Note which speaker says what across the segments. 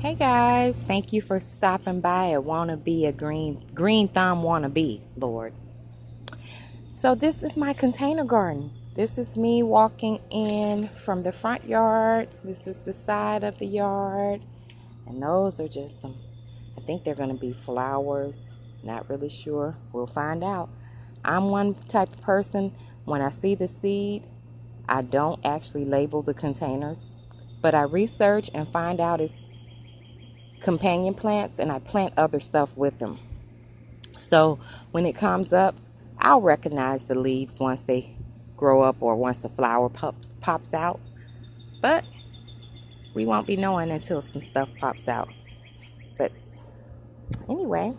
Speaker 1: Hey guys, thank you for stopping by at Wanna Be a Green Thumb Wannabe, Lord. So this is my container garden. This is me walking in from the front yard. This is the side of the yard. And those are just I think they're gonna be flowers. Not really sure. We'll find out. I'm one type of person, when I see the seed, I don't actually label the containers, but I research and find out it's companion plants, and I plant other stuff with them. So when it comes up, I'll recognize the leaves once they grow up or once the flower pops out. But we won't be knowing until some stuff pops out. But anyway,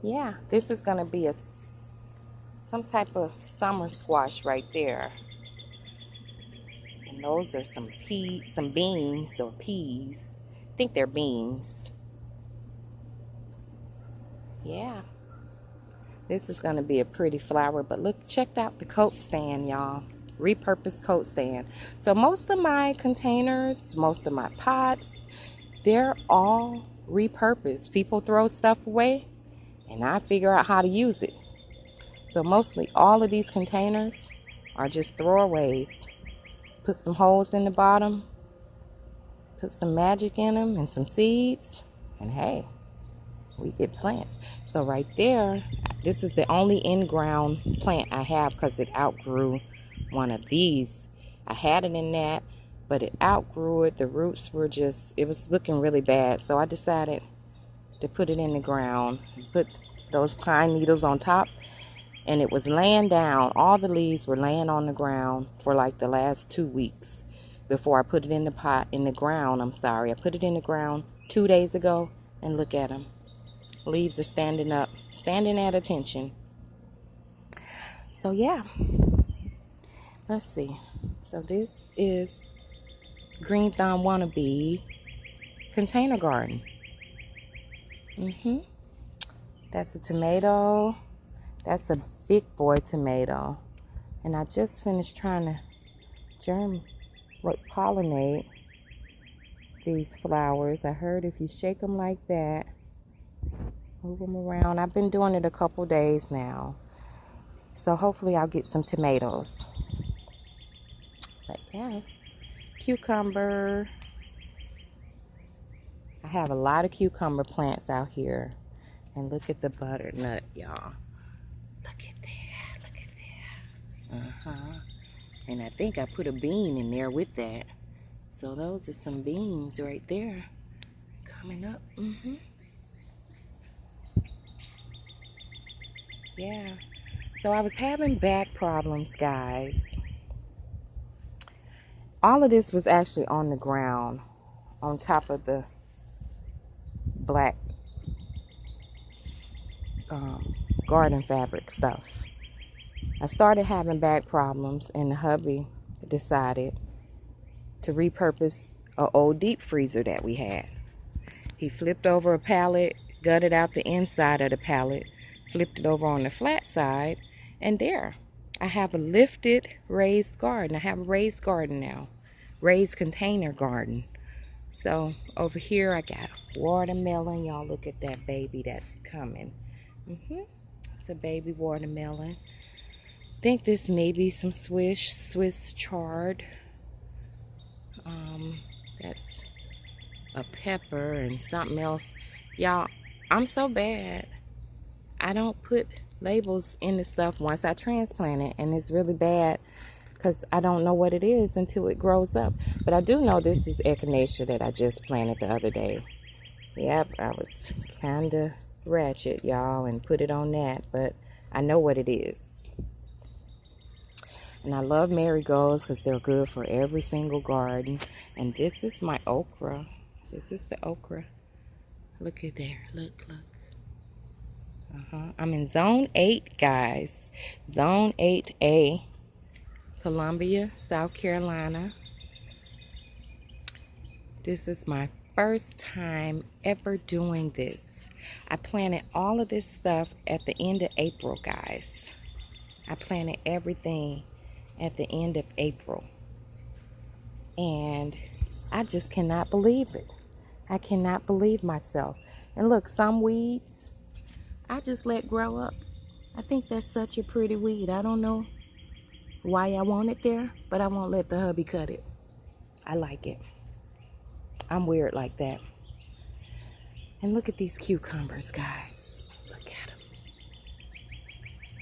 Speaker 1: yeah, this is going to be some type of summer squash right there. And those are some beans or peas. I think they're beans. Yeah. This is going to be a pretty flower, but look, check out the coat stand, y'all. Repurposed coat stand. So most of my containers, most of my pots, they're all repurposed. People throw stuff away, and I figure out how to use it. So mostly all of these containers are just throwaways. Put some holes in the bottom, put some magic in them and some seeds, and hey, we get plants. So right there, this is the only in-ground plant I have because it outgrew one of these. I had it in that, but it outgrew it. The roots were it was looking really bad. So I decided to put it in the ground, put those pine needles on top, and it was laying down. All the leaves were laying on the ground for like the last 2 weeks before I put it in the ground. I put it in the ground 2 days ago, and look at them. Leaves are standing up, standing at attention. So yeah, let's see. So this is Green Thumb Wannabe container garden. That's a tomato. That's a big boy tomato. And I just finished trying to pollinate these flowers. I heard if you shake them like that, move them around. I've been doing it a couple days now. So hopefully I'll get some tomatoes. But yes, cucumber. I have a lot of cucumber plants out here. And look at the butternut, y'all. Look at that. Look at that. And I think I put a bean in there with that. So those are some beans right there coming up. Yeah. So I was having back problems, guys. All of this was actually on the ground, on top of the black garden fabric stuff. I started having back problems, and the hubby decided to repurpose an old deep freezer that we had. He flipped over a pallet, gutted out the inside of the pallet, flipped it over on the flat side, and there I have a lifted raised garden. I have a raised garden now, raised container garden. So over here I got watermelon. Y'all look at that baby that's coming. It's a baby watermelon. I think this may be some Swiss chard. That's a pepper and something else. Y'all, I'm so bad. I don't put labels in the stuff once I transplant it, and it's really bad because I don't know what it is until it grows up. But I do know this is echinacea that I just planted the other day. Yep, I was kind of ratchet, y'all, and put it on that, but I know what it is. And I love marigolds because they're good for every single garden. And this is my okra. This is the okra. Look at there. Look. I'm in Zone 8, guys. Zone 8A, Columbia, South Carolina. This is my first time ever doing this. I planted all of this stuff at the end of April, guys. I planted everything at the end of April. And I just cannot believe it. I cannot believe myself. And look, some weeds I just let grow up. I think that's such a pretty weed. I don't know why I want it there, but I won't let the hubby cut it. I like it. I'm weird like that. And look at these cucumbers, guys. Look at them.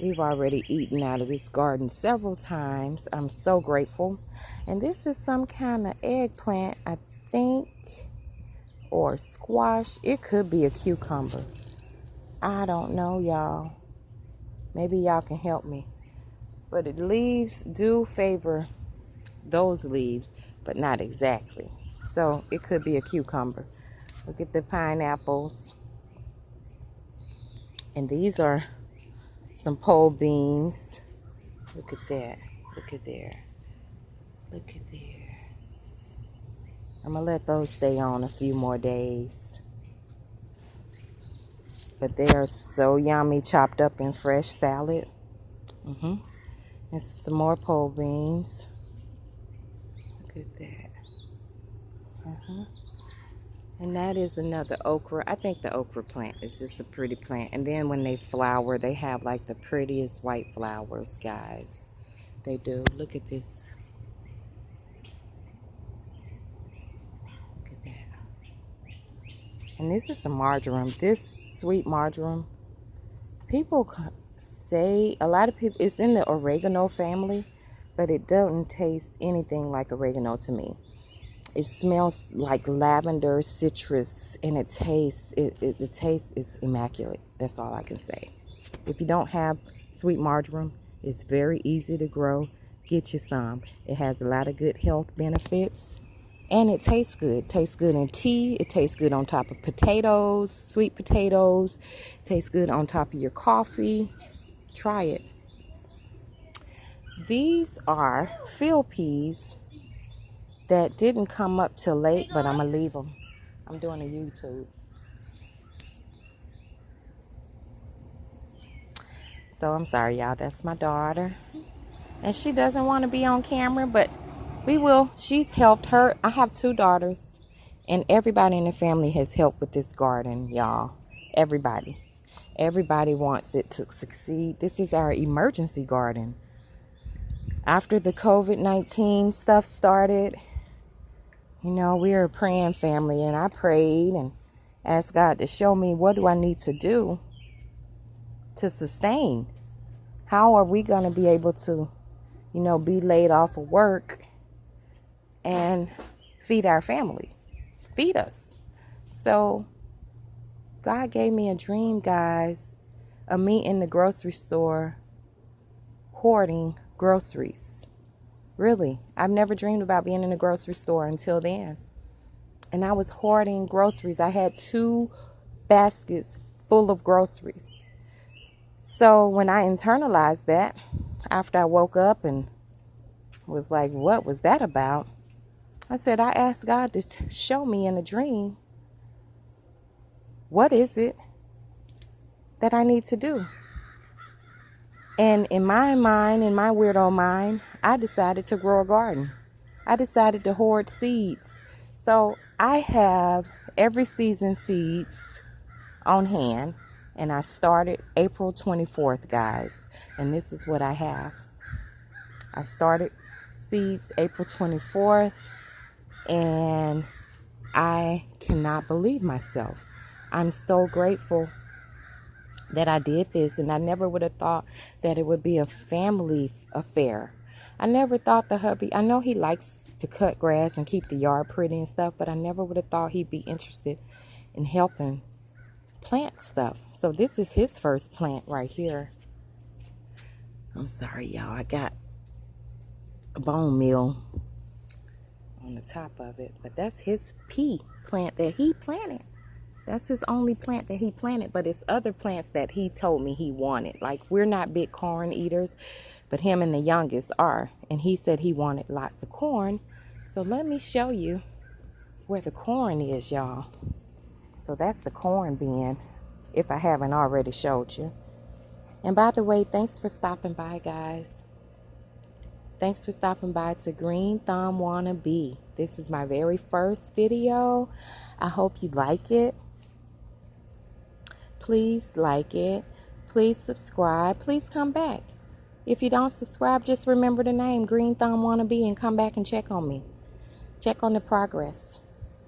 Speaker 1: We've already eaten out of this garden several times. I'm so grateful. And this is some kind of eggplant, I think, or squash. It could be a cucumber. I don't know, y'all. Maybe y'all can help me. But the leaves do favor those leaves, but not exactly. So it could be a cucumber. Look at the pineapples. And these are some pole beans. Look at that. Look at there. Look at there. I'm going to let those stay on a few more days. But they are so yummy, chopped up in fresh salad. And some more pole beans. Look at that. And that is another okra. I think the okra plant is just a pretty plant. And then when they flower, they have like the prettiest white flowers, guys. They do. Look at this. Look at that. And this is some marjoram. This sweet marjoram. People say, a lot of people, it's in the oregano family, but it doesn't taste anything like oregano to me. It smells like lavender, citrus, and the taste is immaculate. That's all I can say. If you don't have sweet marjoram, it's very easy to grow. Get you some. It has a lot of good health benefits, and it tastes good. It tastes good in tea. It tastes good on top of potatoes, sweet potatoes. It tastes good on top of your coffee. Try it. These are field peas that didn't come up till late, but I'm gonna leave them. I'm doing a YouTube. So I'm sorry, y'all. That's my daughter. And she doesn't want to be on camera, but we will. She's helped her. I have 2 daughters, and everybody in the family has helped with this garden, y'all. Everybody. Everybody wants it to succeed. This is our emergency garden. After the COVID-19 stuff started, you know, we are a praying family, and I prayed and asked God to show me, what do I need to do to sustain? How are we going to be able to, you know, be laid off of work and feed our family, feed us? So God gave me a dream, guys, of me in the grocery store hoarding groceries. Really, I've never dreamed about being in a grocery store until then. And I was hoarding groceries. I had 2 baskets full of groceries. So when I internalized that, after I woke up and was like, what was that about? I said, I asked God to show me in a dream, what is it that I need to do? And in my mind, in my weirdo mind, I decided to grow a garden. I decided to hoard seeds. So I have every season seeds on hand. And I started April 24th, guys. And this is what I have. I started seeds April 24th. And I cannot believe myself. I'm so grateful that I did this, and I never would have thought that it would be a family affair. I never thought the hubby, I know he likes to cut grass and keep the yard pretty and stuff, but I never would have thought he'd be interested in helping plant stuff. So this is his first plant right here. I'm sorry, y'all. I got a bone meal on the top of it, but that's his pea plant that he planted. That's his only plant that he planted, but it's other plants that he told me he wanted. Like, we're not big corn eaters, but him and the youngest are. And he said he wanted lots of corn. So let me show you where the corn is, y'all. So that's the corn bin, if I haven't already showed you. And by the way, thanks for stopping by, guys. Thanks for stopping by to Green Thumb Wannabe. This is my very first video. I hope you like it. Please like it. Please subscribe. Please come back. If you don't subscribe, just remember the name, Green Thumb Wannabe, and come back and check on me. Check on the progress.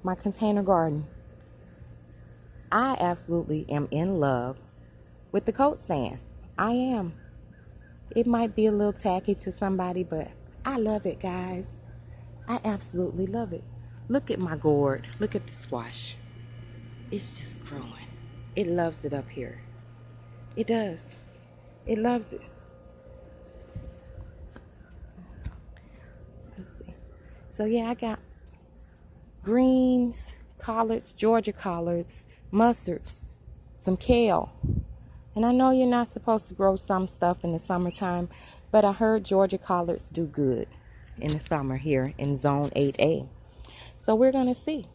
Speaker 1: My container garden. I absolutely am in love with the coat stand. I am. It might be a little tacky to somebody, but I love it, guys. I absolutely love it. Look at my gourd. Look at the squash. It's just growing. It loves it up here. It does. It loves it. Let's see. So yeah, I got greens, collards, Georgia collards, mustards, some kale. And I know you're not supposed to grow some stuff in the summertime, but I heard Georgia collards do good in the summer here in zone 8A. So we're going to see.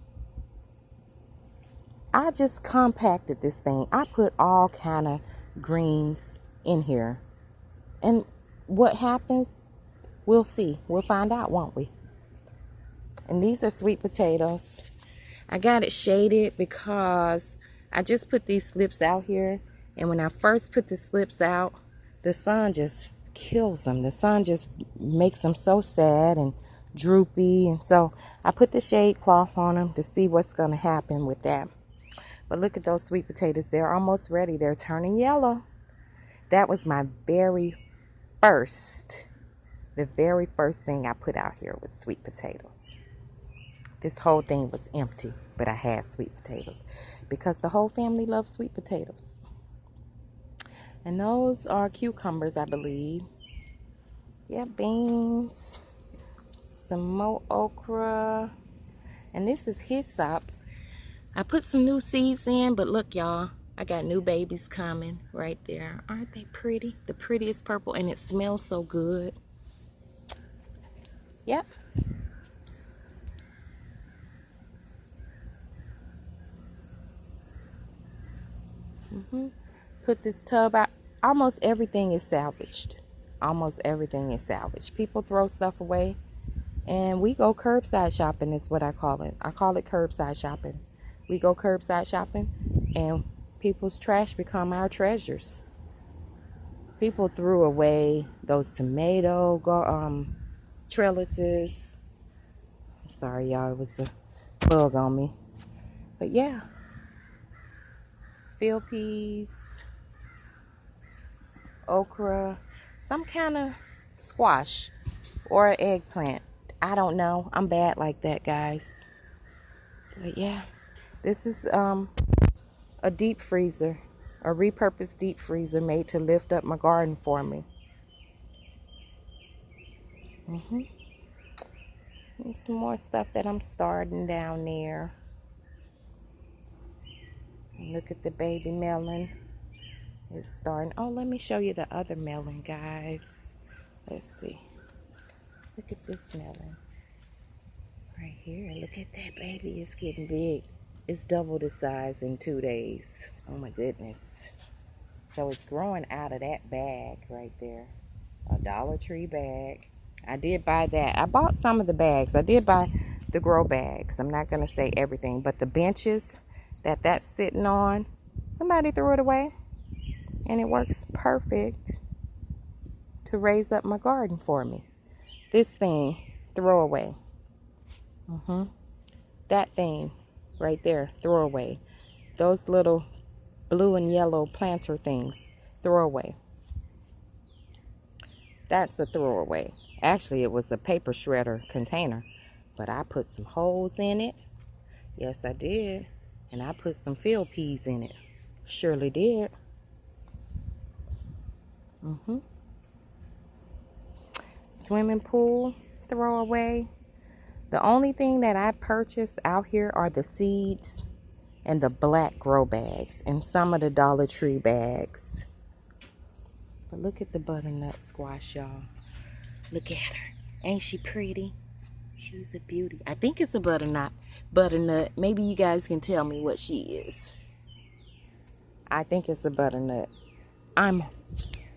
Speaker 1: I just compacted this thing. I put all kind of greens in here. And what happens, we'll see. We'll find out, won't we? And these are sweet potatoes. I got it shaded because I just put these slips out here. And when I first put the slips out, the sun just kills them. The sun just makes them so sad and droopy. And so I put the shade cloth on them to see what's going to happen with that. But look at those sweet potatoes. They're almost ready. They're turning yellow. That was my the very first thing I put out here was sweet potatoes. This whole thing was empty, but I had sweet potatoes because the whole family loves sweet potatoes. And those are cucumbers, I believe. Yeah, beans, some more okra, and this is hyssop. I put some new seeds in, but look, y'all, I got new babies coming right there. Aren't they pretty? The prettiest purple, and it smells so good. Yep. Put this tub out. Almost everything is salvaged. Almost everything is salvaged. People throw stuff away, and we go curbside shopping is what I call it. I call it curbside shopping. We go curbside shopping, and people's trash become our treasures. People threw away those tomato trellises. I'm sorry, y'all. It was a bug on me. But yeah. Field peas, okra, some kind of squash or eggplant. I don't know. I'm bad like that, guys. But yeah, this is a deep freezer, a repurposed deep freezer made to lift up my garden for me. And some more stuff that I'm starting down there. Look at the baby melon. It's starting. Oh, let me show you the other melon, guys. Let's see. Look at this melon. Right here. Look at that baby. It's getting big. It's double the size in 2 days. Oh my goodness. So it's growing out of that bag right there. A Dollar Tree bag. I did buy that. I bought some of the bags. I did buy the grow bags. I'm not going to say everything, but the benches that's sitting on, somebody threw it away, and it works perfect to raise up my garden for me. This thing, throw away. That thing right there, throw away. Those little blue and yellow planter things, throw away. That's a throwaway. Actually, it was a paper shredder container, but I put some holes in it. Yes, I did. And I put some field peas in it. Surely did. Swimming pool, throw away. The only thing that I purchased out here are the seeds and the black grow bags and some of the Dollar Tree bags. But look at the butternut squash, y'all. Look at her. Ain't she pretty? She's a beauty. I think it's a butternut. Maybe you guys can tell me what she is. I think it's a butternut. I'm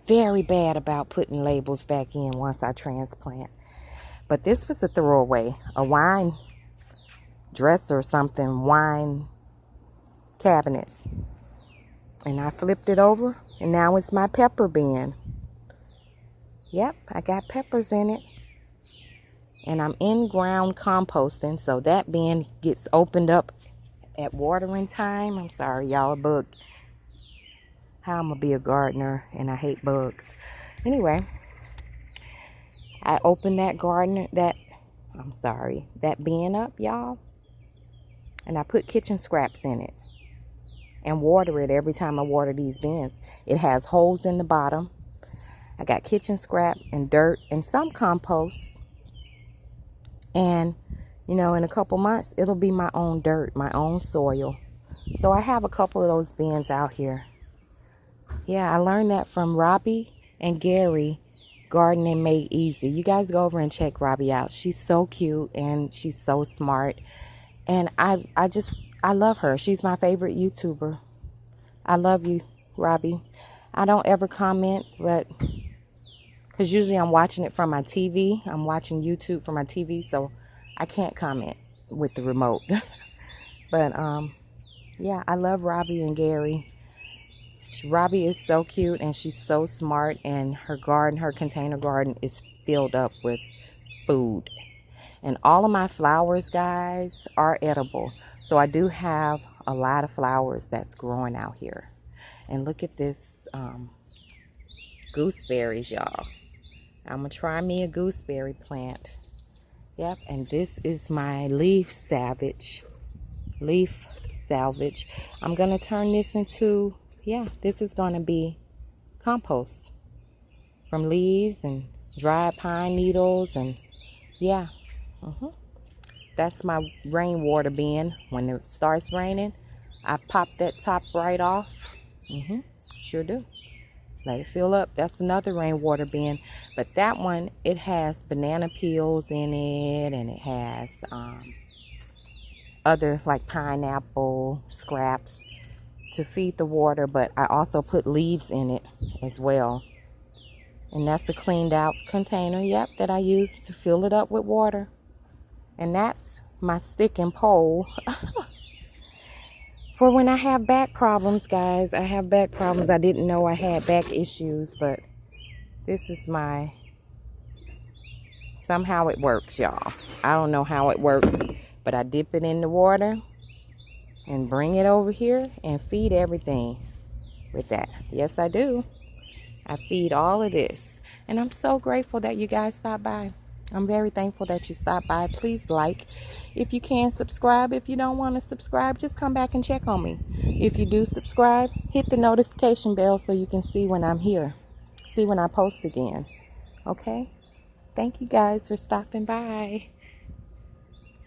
Speaker 1: very bad about putting labels back in once I transplant. But this was a throwaway. A wine dresser or something, wine cabinet. And I flipped it over, and now it's my pepper bin. Yep, I got peppers in it. And I'm in-ground composting, so that bin gets opened up at watering time. I'm sorry, y'all, a bug. How I'm gonna be a gardener and I hate bugs. Anyway, I opened that that bin up, y'all. And I put kitchen scraps in it and water it every time I water these bins. It has holes in the bottom. I got kitchen scrap and dirt and some compost. And, you know, in a couple months, it'll be my own dirt, my own soil. So I have a couple of those bins out here. Yeah, I learned that from Robbie and Gary, Gardening Made Easy. You guys go over and check Robbie out. She's so cute and she's so smart. And I love her. She's my favorite YouTuber. I love you, Robbie. I don't ever comment, but because usually I'm watching it from my TV. I'm watching YouTube from my TV, so I can't comment with the remote. But, yeah, I love Robbie and Gary. Robbie is so cute, and she's so smart, and her garden, her container garden is filled up with food. And all of my flowers, guys, are edible. So I do have a lot of flowers that's growing out here. And look at this gooseberries, y'all. I'm going to try me a gooseberry plant. Yep, and this is my leaf salvage. I'm going to turn this into, yeah, this is going to be compost from leaves and dried pine needles. And yeah, that's my rainwater bin. When it starts raining, I pop that top right off. Sure do. Let it fill up. That's another rainwater bin. But that one, it has banana peels in it, and it has other like pineapple scraps to feed the water. But I also put leaves in it as well. And that's a cleaned out container, yep, that I use to fill it up with water. And that's my stick and pole. For when I have back problems, guys. I have back problems. I didn't know I had back issues, but this is my... Somehow it works, y'all. I don't know how it works, but I dip it in the water and bring it over here and feed everything with that. Yes, I do. I feed all of this. And I'm so grateful that you guys stopped by. I'm very thankful that you stopped by. Please like. If you can, subscribe. If you don't want to subscribe, just come back and check on me. If you do subscribe, hit the notification bell so you can see when I'm here. See when I post again. Okay? Thank you guys for stopping by.